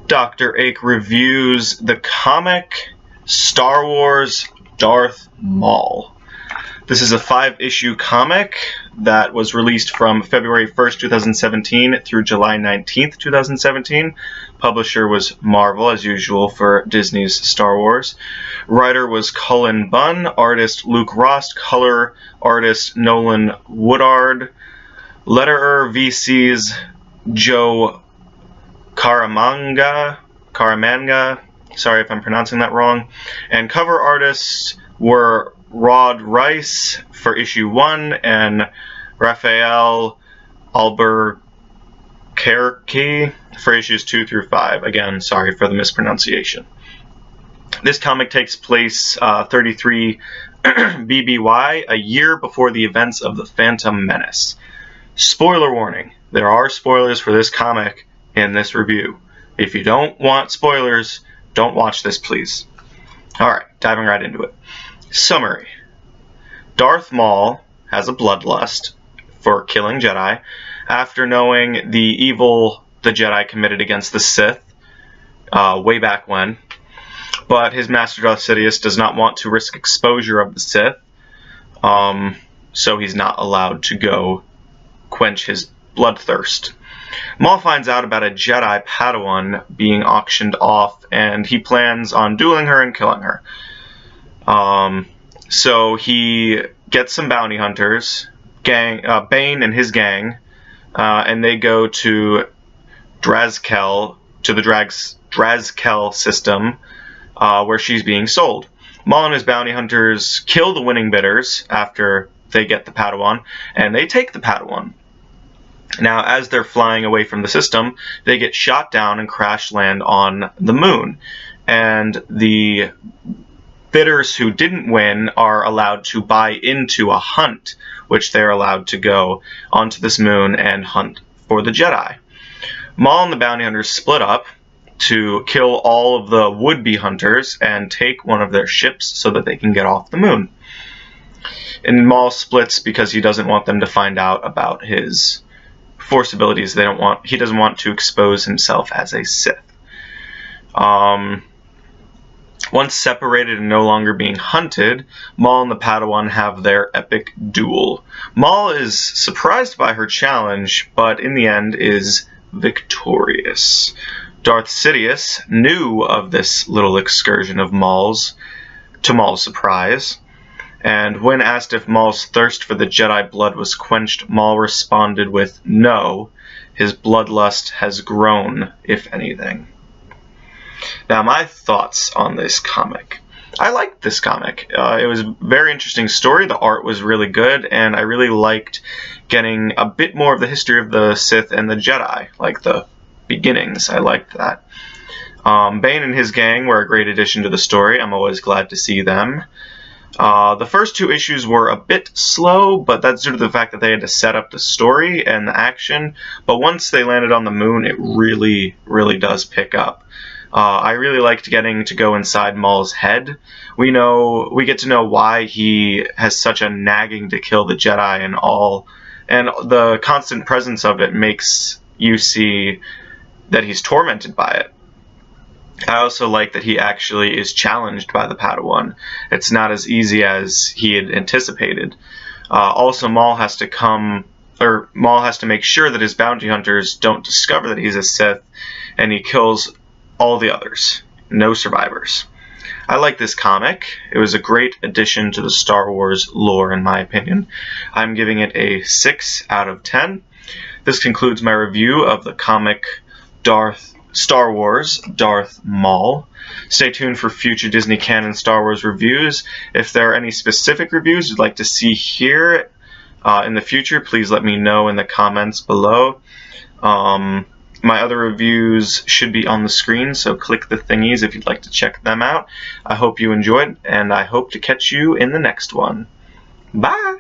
DoctorAche reviews the comic Star Wars Darth Maul. This is a 5-issue comic that was released from February 1st, 2017 through July 19th, 2017. Publisher was Marvel, as usual, for Disney's Star Wars. Writer was Cullen Bunn, artist Luke Rost, color artist Nolan Woodard, letterer VC's Joe Caramagna, sorry if I'm pronouncing that wrong, and cover artists were Rod Reis for issue 1 and Rafael Albuquerque for issues 2 through 5. Again, sorry for the mispronunciation. This comic takes place 33 BBY, a year before the events of the Phantom Menace. Spoiler warning, there are spoilers for this comic in this review. If you don't want spoilers, don't watch this, please. Alright, diving right into it. Summary. Darth Maul has a bloodlust for killing Jedi after knowing the evil the Jedi committed against the Sith way back when, but his master Darth Sidious does not want to risk exposure of the Sith, so he's not allowed to go quench his bloodthirst. Maul finds out about a Jedi Padawan being auctioned off, and he plans on dueling her and killing her. So he gets some bounty hunters, Bane and his gang, and they go to Drazkel, to the Drazkel system, where she's being sold. Maul and his bounty hunters kill the winning bidders after they get the Padawan, and they take the Padawan. Now, as they're flying away from the system, they get shot down and crash land on the moon. And the bidders who didn't win are allowed to buy into a hunt, which they're allowed to go onto this moon and hunt for the Jedi. Maul and the bounty hunters split up to kill all of the would-be hunters and take one of their ships so that they can get off the moon. And Maul splits because he doesn't want them to find out about his Force abilities. He doesn't want to expose himself as a Sith. Once separated and no longer being hunted, Maul and the Padawan have their epic duel. Maul is surprised by her challenge, but in the end is victorious. Darth Sidious knew of this little excursion of Maul's, to Maul's surprise, and when asked if Maul's thirst for the Jedi blood was quenched, Maul responded with no. His bloodlust has grown, if anything. Now, my thoughts on this comic. I liked this comic. It was a very interesting story. The art was really good, and I really liked getting a bit more of the history of the Sith and the Jedi, like the beginnings. I liked that. Bane and his gang were a great addition to the story. I'm always glad to see them. The first 2 issues were a bit slow, but that's due to the fact that they had to set up the story and the action. But once they landed on the moon, it really, really does pick up. I really liked getting to go inside Maul's head. We get to know why he has such a nagging to kill the Jedi and all, and the constant presence of it makes you see that he's tormented by it. I also like that he actually is challenged by the Padawan. It's not as easy as he had anticipated. Also, Maul has to make sure that his bounty hunters don't discover that he's a Sith, and he kills all the others. No survivors. I like this comic. It was a great addition to the Star Wars lore, in my opinion. I'm giving it a 6 out of 10. This concludes my review of the comic Star Wars Darth Maul. Stay tuned for future Disney canon Star Wars reviews. If there are any specific reviews you'd like to see here in the future, please let me know in the comments below. My other reviews should be on the screen, so click the thingies if you'd like to check them out. I hope you enjoyed, and I hope to catch you in the next one. Bye!